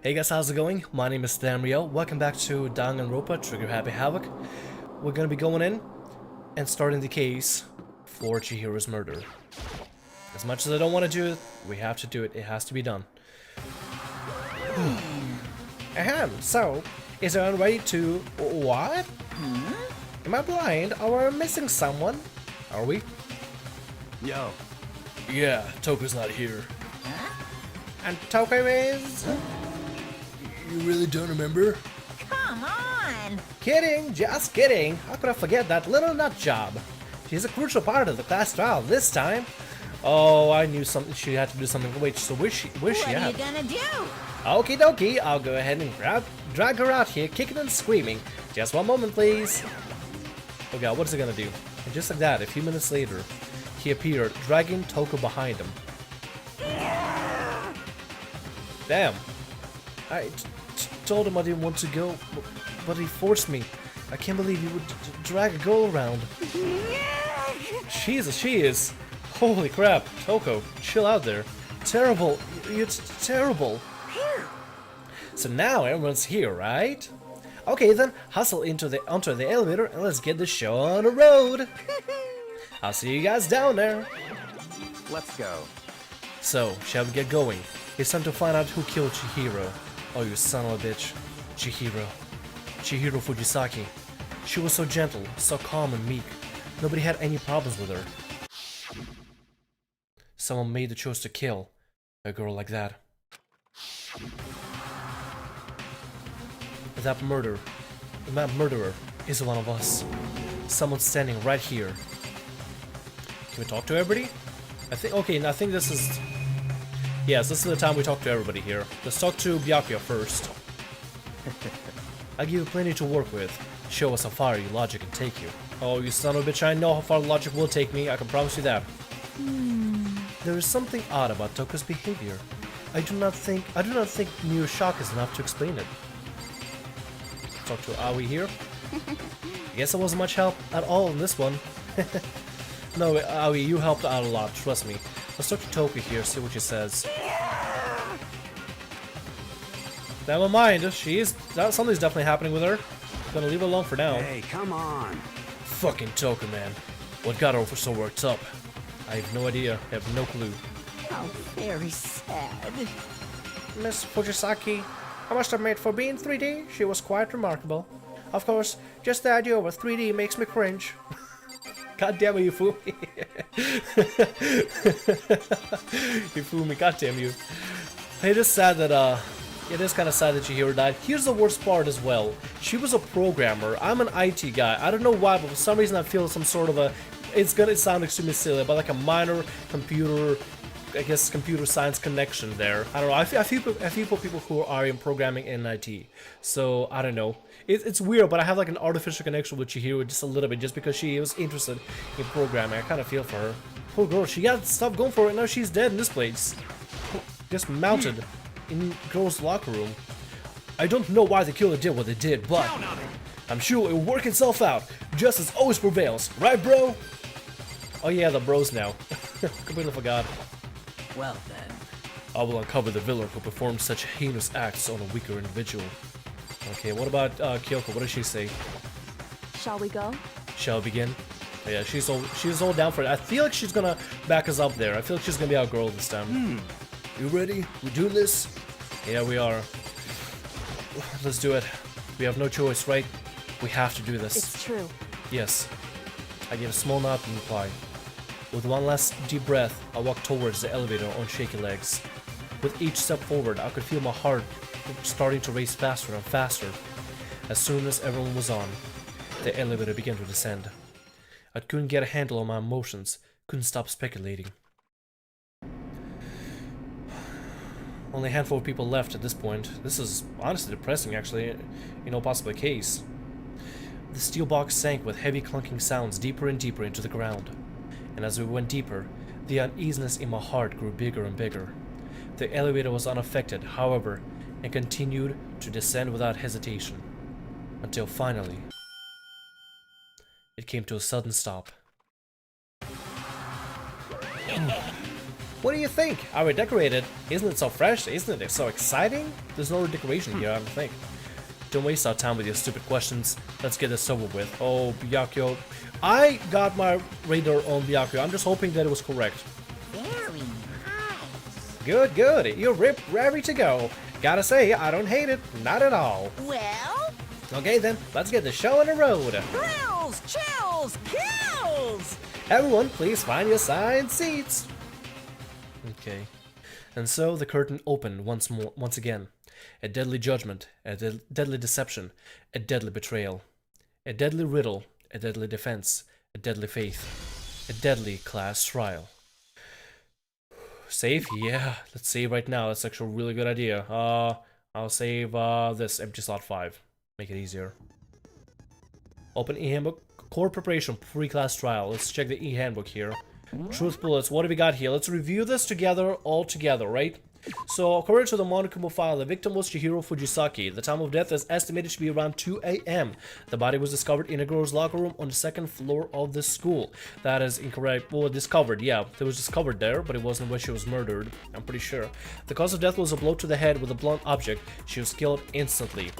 Hey guys, how's it going? My name is Danganronpa. Welcome back to DanganRonpa, Trigger Happy Havoc. We're gonna be going in and starting the case for CHIHIRO's murder. As much as I don't want to do it, we have to do it. It has to be done. Ahem, so, is everyone ready to... What? Am I blind or are we missing someone? Are we? Yo. Yeah, Toko's not here. And Toko is... You really don't remember? Come on! Kidding, just kidding. How could I forget that little nut job? She's a crucial part of the class trial this time. Oh, I knew something. She had to do something. Wait, so where's she at? What are you gonna do? Okie dokie, I'll go ahead and drag her out here, kicking and screaming. Just one moment, please. Oh god, what is he gonna do? And just like that, a few minutes later, he appeared, dragging Toko behind him. Damn. I told him I didn't want to go, but he forced me. I can't believe he would drag a girl around. Jesus, she is. Holy crap, Toko, chill out there. Terrible, it's terrible. So now everyone's here, right? Okay then, hustle onto the elevator and let's get the show on the road. I'll see you guys down there. Let's go. So, shall we get going? It's time to find out who killed CHIHIRO. Oh, you son of a bitch. Chihiro Fujisaki. She was so gentle, so calm and meek. Nobody had any problems with her. Someone made the choice to kill a girl like that. That murderer is one of us. Someone standing right here. Can we talk to everybody? I think this is... Yes, this is the time we talk to everybody here. Let's talk to Byakuya first. I give you plenty to work with. Show us how far your logic can take you. Oh, you son of a bitch, I know how far logic will take me, I can promise you that. There is something odd about Toko's behavior. I do not think mere shock is enough to explain it. Talk to Aoi here. I guess it wasn't much help at all in this one. No, Aoi, you helped out a lot, trust me. Let's talk to Toko here, see what she says. Never mind, something's definitely happening with her. Gonna leave her alone for now. Hey, come on. Fucking Toko, man. What got her so worked up? I have no idea, I have no clue. How very sad. Miss Fujisaki, I must admit, for being 3D, she was quite remarkable. Of course, just the idea of a 3D makes me cringe. God damn it, you fool me. You fool me, god damn you. It is sad that, it is kind of sad that CHIHIRO died. Here's the worst part as well. She was a programmer. I'm an IT guy. I don't know why, but for some reason I feel some sort of a... It's gonna sound extremely silly, but like a minor computer... I guess computer science connection there. I don't know. I feel people who are in programming in IT. So I don't know. It's weird, but I have like an artificial connection with CHIHIRO just a little bit, just because she was interested in programming. I kind of feel for her. Poor girl, she got stuff going for her, and now she's dead in this place. Just mounted in girls' locker room. I don't know why the killer did what they did, but I'm sure it will work itself out. Justice always prevails, right, bro? Oh yeah, the bros now. Completely forgot. Well then. I will uncover the villain who performed such heinous acts on a weaker individual. Okay, what about Kyoko? What does she say? Shall we go? Shall we begin? Oh, yeah, she's all down for it. I feel like she's gonna back us up there. I feel like she's gonna be our girl this time. You ready? We do this? Yeah, we are. Let's do it. We have no choice, right? We have to do this. It's true. Yes. I gave a small nod in reply. With one last deep breath, I walked towards the elevator on shaky legs. With each step forward, I could feel my heart starting to race faster and faster. As soon as everyone was on, the elevator began to descend. I couldn't get a handle on my emotions, couldn't stop speculating. Only a handful of people left at this point. This is honestly depressing, actually, in all possible case. The steel box sank with heavy clunking sounds deeper and deeper into the ground. And as we went deeper, the uneasiness in my heart grew bigger and bigger. The elevator was unaffected, however, and continued to descend without hesitation. Until finally, it came to a sudden stop. What do you think? Are we decorated? Isn't it so fresh? Isn't it so exciting? There's no decoration here, I don't think. Don't waste our time with your stupid questions. Let's get this over with. Oh, Byakuyo. I got my radar on Byakuyo. I'm just hoping that it was correct. Very nice. Good, good. You're ready to go. Gotta say, I don't hate it. Not at all. Well, Okay then, let's get the show on the road. thrills, chills, kills. Everyone, please find your assigned seats. Okay. And so the curtain opened once again. A deadly judgment, a deadly deception, a deadly betrayal, a deadly riddle, a deadly defense, a deadly faith, a deadly class trial. Save? Yeah, let's save right now. That's actually a really good idea. I'll save this empty slot 5. Make it easier. Open e-handbook, core preparation, pre-class trial. Let's check the e-handbook here. Truth bullets, what do we got here? Let's review this together, all together, right? So, according to the Monokuma file, the victim was CHIHIRO Fujisaki. The time of death is estimated to be around 2 a.m. The body was discovered in a girl's locker room on the 2nd floor of the school. That is incorrect. Well, discovered, yeah. It was discovered there, but it wasn't where she was murdered. I'm pretty sure. The cause of death was a blow to the head with a blunt object. She was killed instantly.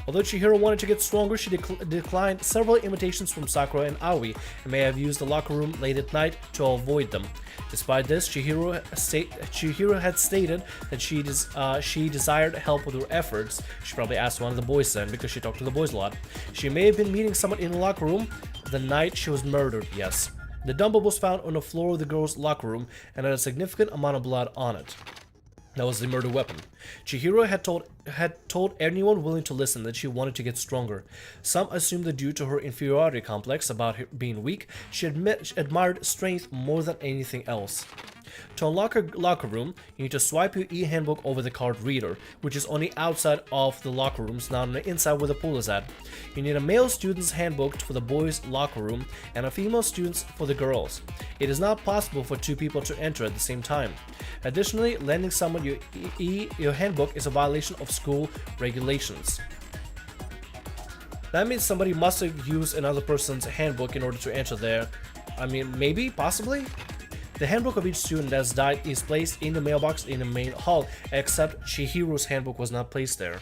Although CHIHIRO wanted to get stronger, she declined several invitations from Sakura and Aoi, and may have used the locker room late at night to avoid them. Despite this, CHIHIRO had stated that she desired help with her efforts. She probably asked one of the boys then, because she talked to the boys a lot. She may have been meeting someone in the locker room the night she was murdered, yes. The dumbbell was found on the floor of the girl's locker room and had a significant amount of blood on it. That was the murder weapon. CHIHIRO had told anyone willing to listen that she wanted to get stronger. Some assumed that due to her inferiority complex about her being weak, she admired strength more than anything else. To unlock her locker room, you need to swipe your e-handbook over the card reader, which is on the outside of the locker rooms, not on the inside where the pool is at. You need a male student's handbook for the boys' locker room and a female student's for the girls. It is not possible for 2 people to enter at the same time. Additionally, lending someone your handbook is a violation of school regulations. That means somebody must have used another person's handbook in order to enter there. I mean, maybe, possibly? The handbook of each student that has died is placed in the mailbox in the main hall, except CHIHIRO's handbook was not placed there.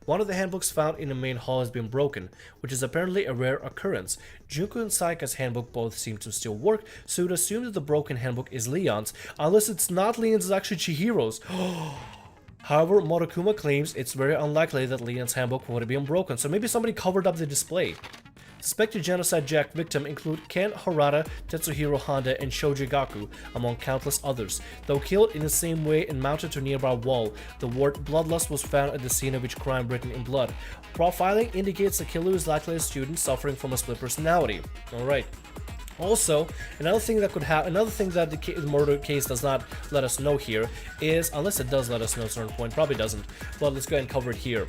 One of the handbooks found in the main hall has been broken, which is apparently a rare occurrence. Junko and Saika's handbook both seem to still work, so you'd assume that the broken handbook is Leon's, unless it's not Leon's, it's actually CHIHIRO's. However, Monokuma claims it's very unlikely that Leon's handbook would have been broken, so maybe somebody covered up the display. Suspected genocide jack victims include Ken Harada, Tetsuhiro Honda, and Shoji Gaku, among countless others. Though killed in the same way and mounted to a nearby wall, the word bloodlust was found at the scene of each crime written in blood. Profiling indicates the killer is likely a student suffering from a split personality. Alright. Also, another thing that the murder case does not let us know here is, unless it does let us know at a certain point, probably doesn't, but let's go ahead and cover it here.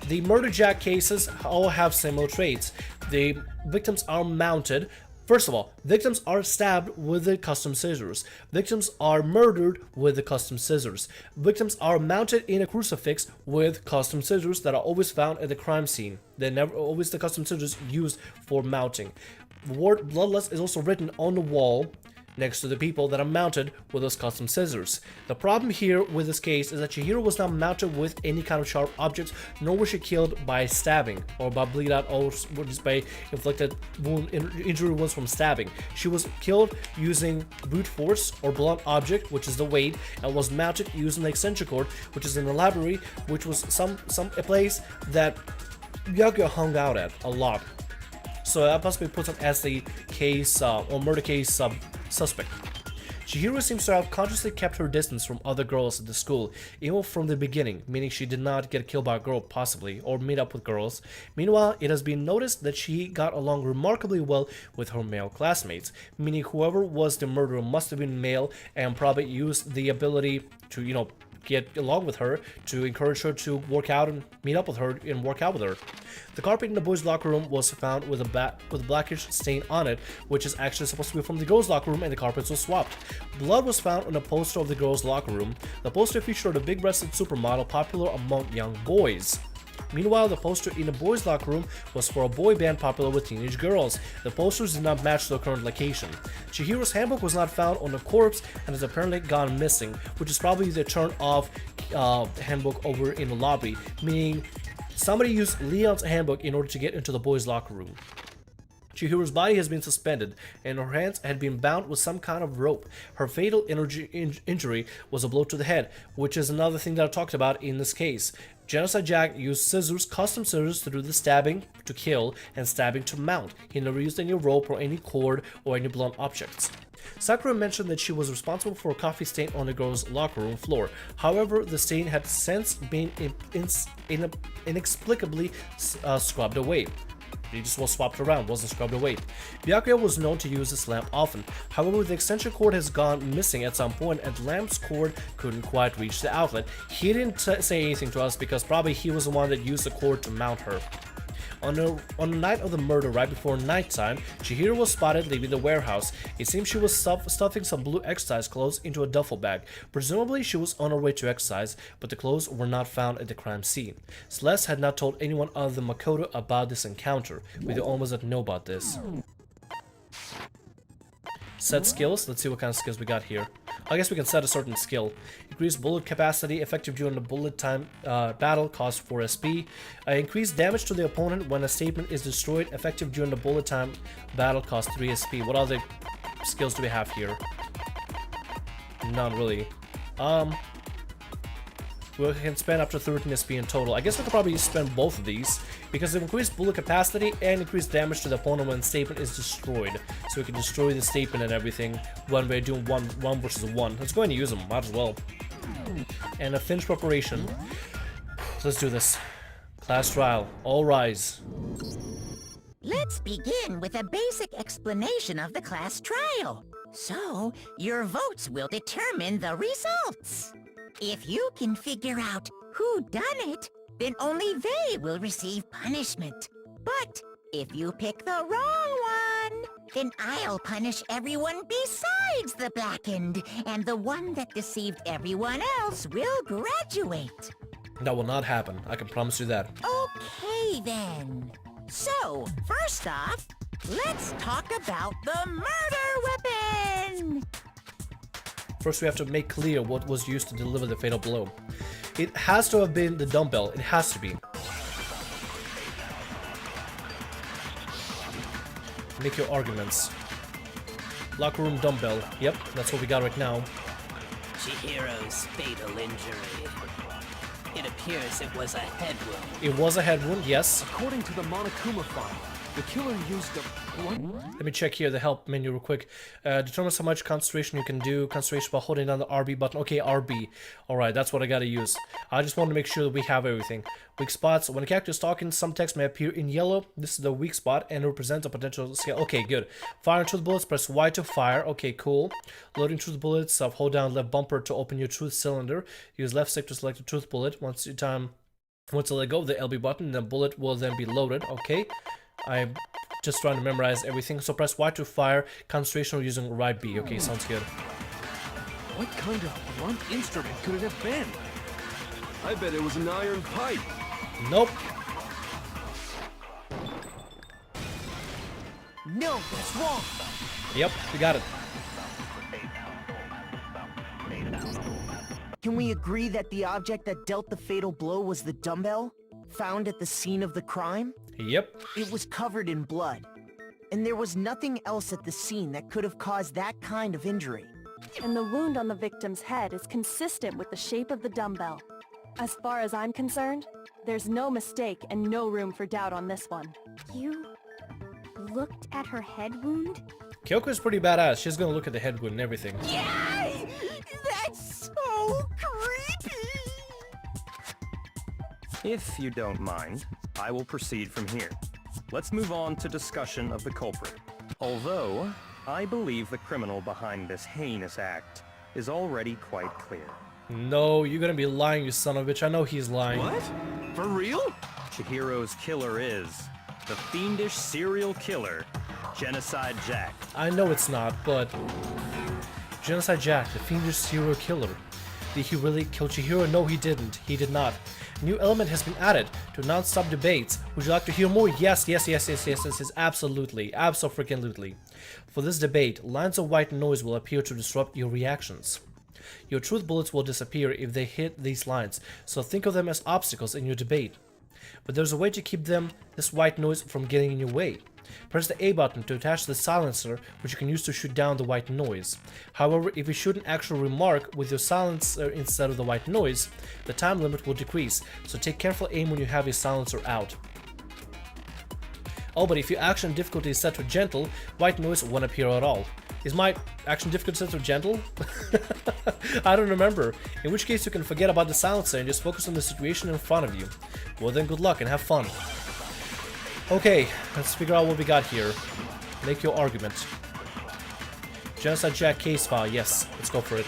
The murder jack cases all have similar traits. The victims are mounted. First of all, victims are stabbed with the custom scissors. Victims are murdered with the custom scissors. Victims are mounted in a crucifix with custom scissors that are always found at the crime scene. They're never always the custom scissors used for mounting. The word bloodlust is also written on the wall next to the people that are mounted with those custom scissors. The problem here with this case is that CHIHIRO was not mounted with any kind of sharp objects, nor was she killed by stabbing or by bleed out or just by inflicted injury wounds from stabbing. She was killed using brute force or blunt object, which is the weight, and was mounted using the eccentric cord, which is in the library, which was a place that Byakuya hung out at a lot. So that possibly puts him as the case or murder case suspect. CHIHIRO seems to have consciously kept her distance from other girls at the school, even from the beginning, meaning she did not get killed by a girl possibly, or meet up with girls. Meanwhile, it has been noticed that she got along remarkably well with her male classmates, meaning whoever was the murderer must have been male and probably used the ability to, get along with her, to encourage her to work out and meet up with her and work out with her. The carpet in the boys' locker room was found with a blackish stain on it, which is actually supposed to be from the girls' locker room, and the carpets were swapped. Blood was found on a poster of the girls' locker room. The poster featured a big-breasted supermodel popular among young boys. Meanwhile, the poster in the boys' locker room was for a boy band popular with teenage girls. The posters did not match the current location. Chihiro's handbook was not found on the corpse and has apparently gone missing, which is probably the turn off handbook over in the lobby, meaning somebody used Leon's handbook in order to get into the boys' locker room. Chihiro's body has been suspended, and her hands had been bound with some kind of rope. Her fatal injury was a blow to the head, which is another thing that I talked about in this case. Genocide Jack used scissors, custom scissors, to do the stabbing to kill and stabbing to mount. He never used any rope or any cord or any blunt objects. Sakura mentioned that she was responsible for a coffee stain on the girl's locker room floor. However, the stain had since been inexplicably scrubbed away. It just was swapped around, wasn't scrubbed away. Byakuya was known to use this lamp often. However, the extension cord has gone missing at some point and the lamp's cord couldn't quite reach the outlet. He didn't say anything to us because probably he was the one that used the cord to mount her. On the night of the murder, right before nighttime, Chihiro was spotted leaving the warehouse. It seems she was stuffing some blue exercise clothes into a duffel bag. Presumably, she was on her way to exercise, but the clothes were not found at the crime scene. Celeste had not told anyone other than Makoto about this encounter. We the only ones that know about this. Set skills. Let's see what kind of skills we got here. I guess we can set a certain skill. Increased bullet capacity, effective during the bullet time battle, cost 4 SP. Increased damage to the opponent when a statement is destroyed, effective during the bullet time battle, cost 3 SP. What other skills do we have here? None really. We can spend up to 13 SP in total. I guess we could probably spend both of these because of increased bullet capacity and increased damage to the opponent when the statement is destroyed. So we can destroy the statement and everything when we're doing one versus one. Let's go ahead and use them, might as well. And a finish preparation. Let's do this. Class trial, all rise. Let's begin with a basic explanation of the class trial. So, your votes will determine the results. If you can figure out who done it, then only they will receive punishment. But if you pick the wrong one, then I'll punish everyone besides the blackened, and the one that deceived everyone else will graduate. That will not happen, I can promise you that. Okay then. So, first off, let's talk about the murder weapon! First, we have to make clear what was used to deliver the fatal blow. It has to have been the dumbbell. It has to be. Make your arguments. Locker room dumbbell. Yep, that's what we got right now. Chihiro's fatal injury. It appears it was a head wound. It was a head wound, yes. According to the Monokuma file, the killer used a... What? Let me check here the help menu real quick. Determines how much concentration you can do. Concentration while holding down the RB button. Okay, RB. Alright, that's what I gotta use. I just want to make sure that we have everything. Weak spots. When a character is talking, some text may appear in yellow. This is the weak spot and represents a potential scale. Okay, good. Firing truth bullets, press Y to fire. Okay, cool. Loading truth bullets, hold down left bumper to open your truth cylinder. Use left stick to select a truth bullet. Once you let go of the LB button, the bullet will then be loaded. Okay. I'm just trying to memorize everything. So press Y to fire. Concentration using right B. Okay, sounds good. What kind of blunt instrument could it have been? I bet it was an iron pipe. Nope. No, that's wrong. Yep, we got it. Can we agree that the object that dealt the fatal blow was the dumbbell? Found at the scene of the crime? Yep. It was covered in blood. And there was nothing else at the scene that could have caused that kind of injury. And the wound on the victim's head is consistent with the shape of the dumbbell. As far as I'm concerned, there's no mistake and no room for doubt on this one. You looked at her head wound? Kyoko is pretty badass. She's gonna look at the head wound and everything. Yay! That's so creepy! If you don't mind, I will proceed from here. Let's move on to discussion of the culprit. Although, I believe the criminal behind this heinous act is already quite clear. No, you're gonna be lying, you son of a bitch. I know he's lying. What? For real? Chihiro's killer is the fiendish serial killer, Genocide Jack. I know it's not, but... Genocide Jack, the fiendish serial killer. Did he really kill Chihiro? No, he didn't. He did not. A new element has been added to non-stop debates. Would you like to hear more? Yes, absolutely. Abso-freaking-lutely. For this debate, lines of white noise will appear to disrupt your reactions. Your truth bullets will disappear if they hit these lines, so think of them as obstacles in your debate. But there's a way to keep this white noise from getting in your way. Press the A button to attach the silencer, which you can use to shoot down the white noise. However, if you shoot an actual remark with your silencer instead of the white noise, the time limit will decrease, so take careful aim when you have your silencer out. Oh, but if your action difficulty is set to gentle, white noise won't appear at all. Is my action difficulty set to gentle? I don't remember. In which case you can forget about the silencer and just focus on the situation in front of you. Well then, good luck and have fun. Okay, let's figure out what we got here. Make your argument. Genocide Jack case file, yes, let's go for it.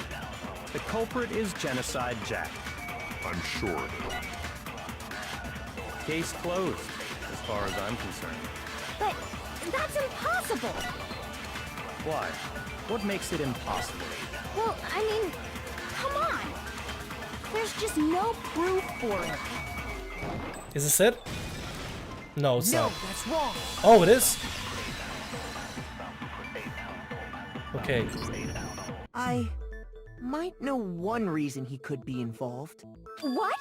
The culprit is Genocide Jack. I'm sure of it. Case closed, as far as I'm concerned. But that's impossible! Why? What makes it impossible? Well, I mean, come on! There's just no proof for it. Is this it? No, it's not. No, that's wrong. Oh, it is? Okay. I might know one reason he could be involved. What?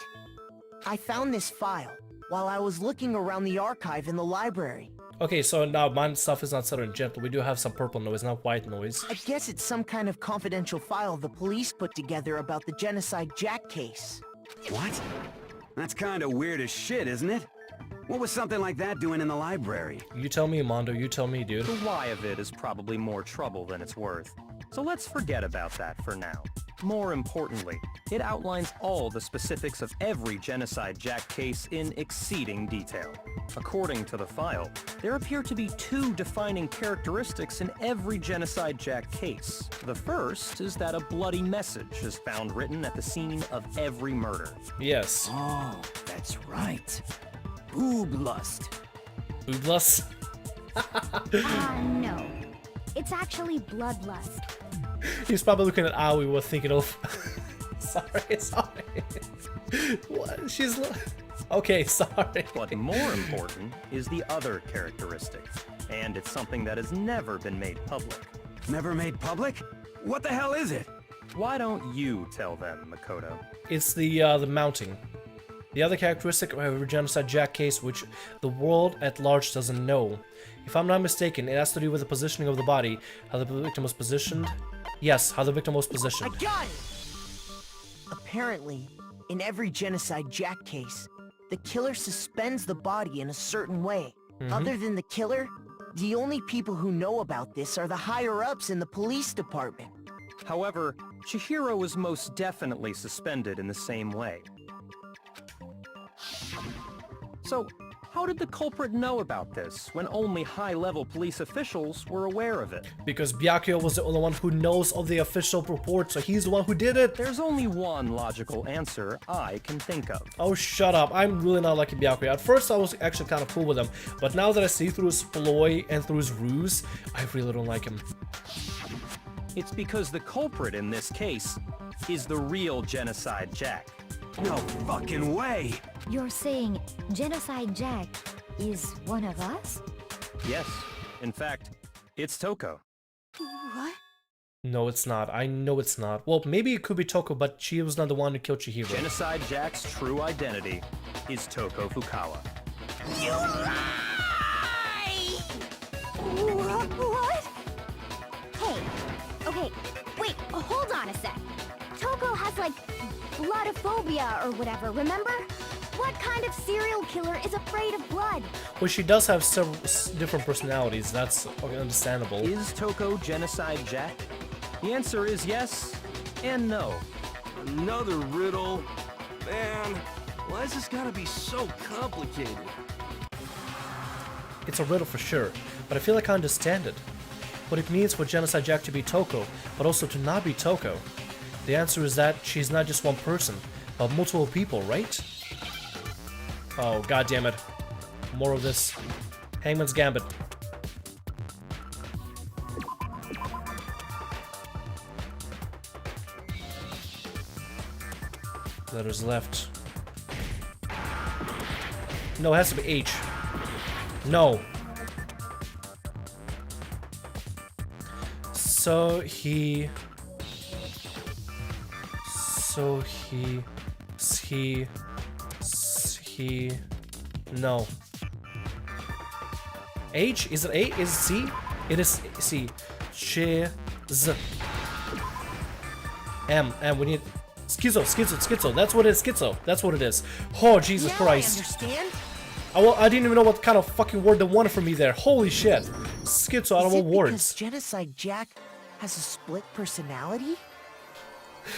I found this file while I was looking around the archive in the library. Okay, so now my stuff is not set on gentle. We do have some purple noise, not white noise. I guess it's some kind of confidential file the police put together about the Genocide Jack case. What? That's kind of weird as shit, isn't it? What was something like that doing in the library? You tell me, Mondo, you tell me, dude. The why of it is probably more trouble than it's worth. So let's forget about that for now. More importantly, it outlines all the specifics of every Genocide Jack case in exceeding detail. According to the file, there appear to be two defining characteristics in every Genocide Jack case. The first is that a bloody message is found written at the scene of every murder. Yes. Oh, that's right. Boob lust. Boobless? No. It's actually bloodlust. He's probably looking at Aoi we were thinking of. sorry. What? She's... Okay, sorry. But more important is the other characteristic, and it's something that has never been made public. Never made public? What the hell is it? Why don't you tell them, Makoto? It's the mounting. The other characteristic of a Genocide Jack case which the world at large doesn't know. If I'm not mistaken, it has to do with the positioning of the body, how the victim was positioned. Yes, how the victim was positioned. I got it! Apparently, in every Genocide Jack case, the killer suspends the body in a certain way. Other than the killer, the only people who know about this are the higher-ups in the police department. However, Chihiro was most definitely suspended in the same way. So, how did the culprit know about this when only high-level police officials were aware of it? Because Byakuya was the only one who knows of the official report, so he's the one who did it. There's only one logical answer I can think of. Oh, shut up. I'm really not liking Byakuya. At first, I was actually kind of cool with him, but now that I see through his ploy and through his ruse, I really don't like him. It's because the culprit in this case is the real Genocide Jack. No fucking way! You're saying Genocide Jack is one of us? Yes. In fact, it's Toko. What? No, it's not. I know it's not. Well, maybe it could be Toko, but she was not the one who killed Chihiro. Genocide Jack's true identity is Toko Fukawa. You lie! What? Hey, okay, wait, hold on a sec. Toko has like bloodophobia or whatever, remember? What kind of serial killer is afraid of blood? Well, she does have several different personalities. That's understandable. Is Toko Genocide Jack? The answer is yes and no. Another riddle? Man, why is this gotta be so complicated? It's a riddle for sure, but I feel like I understand it. What it means for Genocide Jack to be Toko, but also to not be Toko. The answer is that she's not just one person, but multiple people, right? Oh, god damn it. More of this. Hangman's Gambit. Letters left. No, it has to be H. No. So he... No. H? Is it A? Is it C? It is C. Z. M. We need... Schizo. That's what it is, schizo. That's what it is. Oh, Jesus Christ. I understand. I didn't even know what kind of fucking word they wanted from me there. Holy shit. Schizo, I don't know words. Because Genocide Jack has a split personality?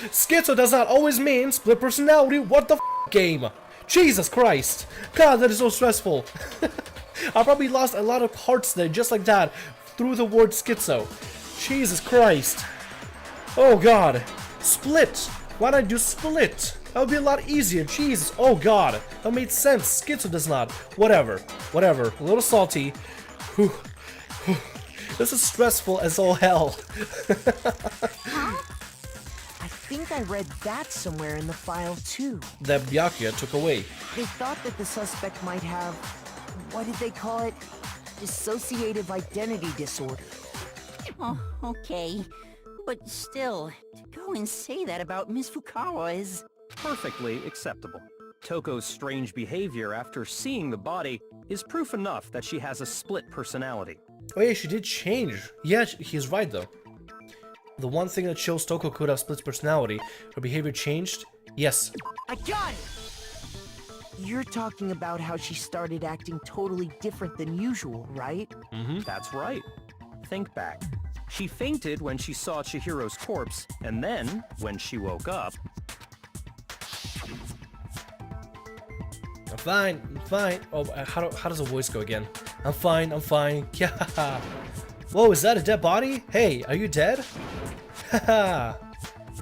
Schizo does not always mean split personality. What the game? Jesus Christ. God, that is so stressful. I probably lost a lot of hearts there just like that through the word schizo. Jesus Christ. Oh God. Split. Why not do split? That would be a lot easier. Jesus. Oh God. That made sense. Schizo does not. Whatever. A little salty. Whew. This is stressful as all hell. I think I read that somewhere in the file too. That Byakuya took away. They thought that the suspect might have, what did they call it? Dissociative identity disorder. Oh, okay. But still, to go and say that about Miss Fukawa is... Perfectly acceptable. Toko's strange behavior after seeing the body is proof enough that she has a split personality. Oh yeah, she did change. Yeah, he's right though. The one thing that shows Toko could have split personality, her behavior changed. Yes. I got it! You're talking about how she started acting totally different than usual, right? Mm-hmm. That's right. Think back. She fainted when she saw Chihiro's corpse, and then, when she woke up... I'm fine. Oh, how does the voice go again? I'm fine. Yeah. Whoa, is that a dead body? Hey, are you dead? Haha.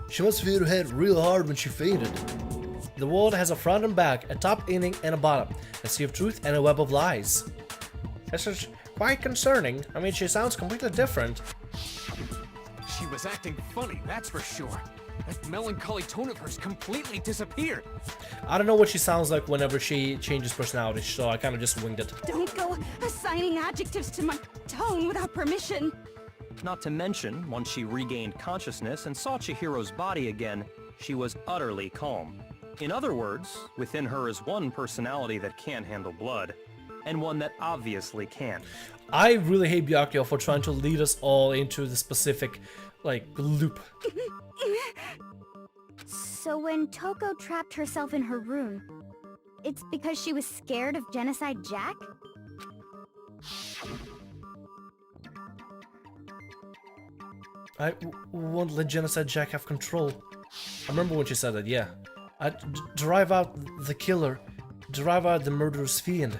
She must have hit her head real hard when she fainted. The world has a front and back, a top inning and a bottom, a sea of truth and a web of lies. This is quite concerning. I mean, she sounds completely different. She was acting funny, that's for sure. That melancholy tone of hers completely disappeared. I don't know what she sounds like whenever she changes personality, so I kind of just winged it. Don't go assigning adjectives to my tone without permission. Not to mention, once she regained consciousness and saw Chihiro's body again, she was utterly calm. In other words, within her is one personality that can't handle blood, and one that obviously can. I really hate Byakuya for trying to lead us all into the specific, loop. So when Toko trapped herself in her room, it's because she was scared of Genocide Jack? I won't let Genocide Jack have control. I remember when she said that, yeah. Drive out the killer. Drive out the murderous fiend.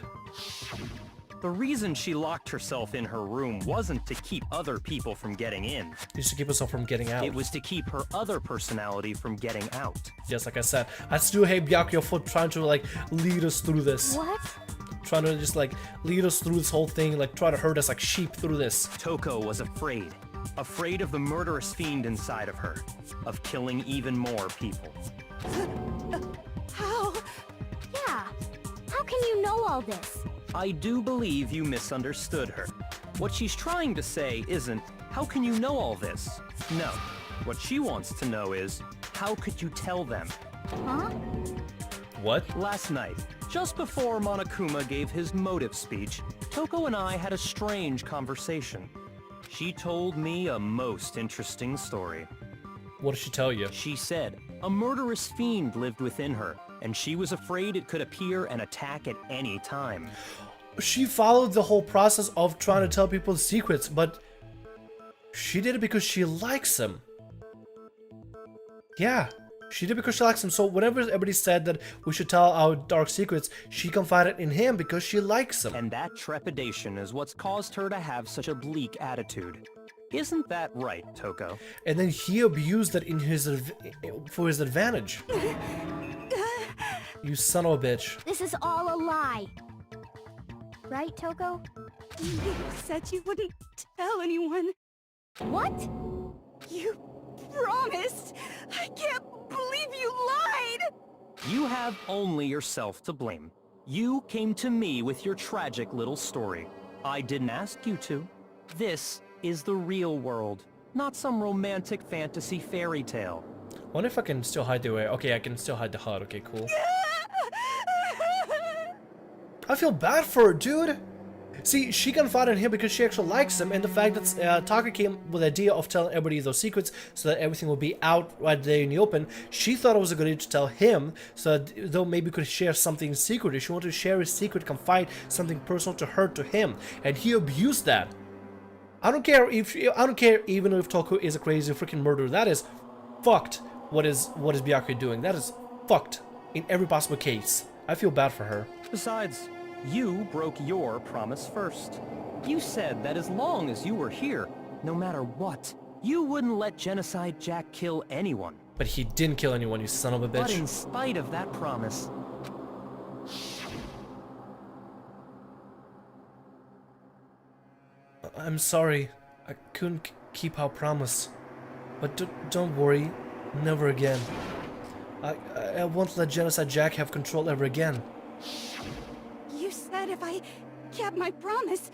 The reason she locked herself in her room wasn't to keep other people from getting in. Just to keep herself from getting out. It was to keep her other personality from getting out. Just like I said, I still hate Byakuya for trying to lead us through this. What? Trying to just lead us through this whole thing, try to herd us like sheep through this. Toko was afraid. Afraid of the murderous fiend inside of her. Of killing even more people. How? Yeah. How can you know all this? I do believe you misunderstood her. What she's trying to say isn't, how can you know all this? No. What she wants to know is, how could you tell them? Huh? What? Last night, just before Monokuma gave his motive speech, Toko and I had a strange conversation. She told me a most interesting story. What did she tell you? She said, a murderous fiend lived within her, and she was afraid it could appear and attack at any time. She followed the whole process of trying to tell people secrets, but she did it because she likes them. Yeah, she did it because she likes him. So whenever everybody said that we should tell our dark secrets, she confided in him because she likes him. And that trepidation is what's caused her to have such a bleak attitude. Isn't that right, Toko? And then he abused that for his advantage. You son of a bitch. This is all a lie. Right, Toko? You said you wouldn't tell anyone. What? You promised! I can't believe you lied! You have only yourself to blame. You came to me with your tragic little story. I didn't ask you to. This is the real world, not some romantic fantasy fairy tale. Wonder if I can still hide the way. Okay, I can still hide the HUD. Okay, cool. I feel bad for her, dude. See, she confided in him because she actually likes him, and the fact that TOKO came with the idea of telling everybody those secrets so that everything will be out right there in the open, she thought it was a good idea to tell him so that though maybe could share something secret. If she wanted to share his secret, confide something personal to her, to him, and he abused that. I don't care even if TOKO is a crazy freaking murderer. That is fucked. What is Byakuya doing? That is fucked in every possible case. I feel bad for her. Besides, you broke your promise first. You said that as long as you were here, no matter what, you wouldn't let Genocide Jack kill anyone. But he didn't kill anyone, you son of a bitch. But in spite of that promise... I'm sorry. I couldn't keep our promise. But don't worry. Never again. I won't let Genocide Jack have control ever again. You said if I kept my promise,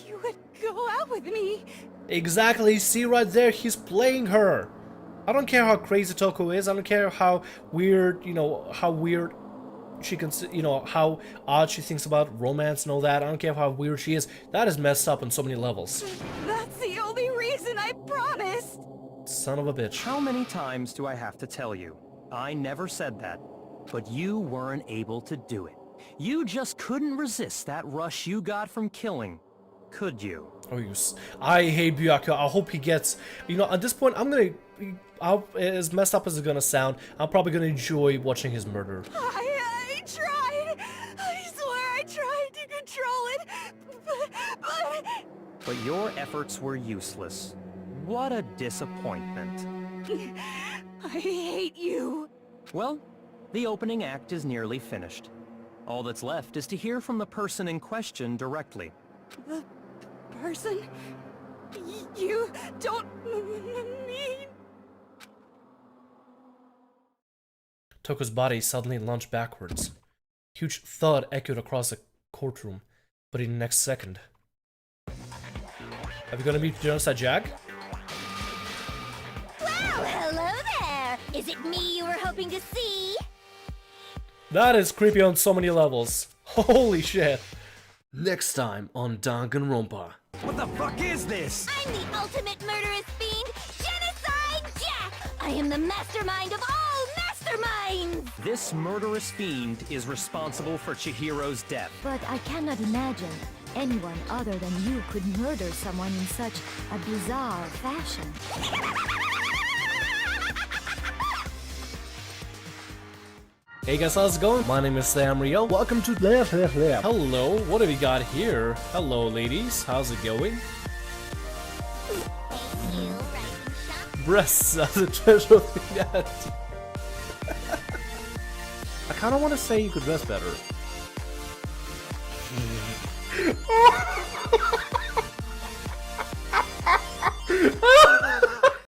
you would go out with me. Exactly. See right there, he's playing her. I don't care how crazy TOKO is. I don't care how weird, how weird she can, how odd she thinks about romance and all that. I don't care how weird she is. That is messed up on so many levels. That's the only reason I promised. Son of a bitch. How many times do I have to tell you? I never said that. But you weren't able to do it. You just couldn't resist that rush you got from killing. Could you? Oh, I hate Byakuya. I hope he gets... at this point, as messed up as it's gonna sound, I'm probably gonna enjoy watching his murder. I tried. I swear I tried to control it. But your efforts were useless. What a disappointment. I hate you. Well, the opening act is nearly finished. All that's left is to hear from the person in question directly. The person? You don't mean... Toko's body suddenly lunged backwards. Huge thud echoed across the courtroom, but in the next second... Are we gonna meet Genocide Jack? Well, hello there! Is it me you were hoping to see? That is creepy on so many levels. Holy shit. Next time on Danganronpa. What the fuck is this? I'm the ultimate murderous fiend, Genocide Jack! I am the mastermind of all masterminds! This murderous fiend is responsible for Chihiro's death. But I cannot imagine anyone other than you could murder someone in such a bizarre fashion. Hey guys, how's it going? My name is Sam Rio. Welcome to Hello, what have we got here? Hello ladies, how's it going? Breasts as a treasure thing. I kinda wanna say you could dress better.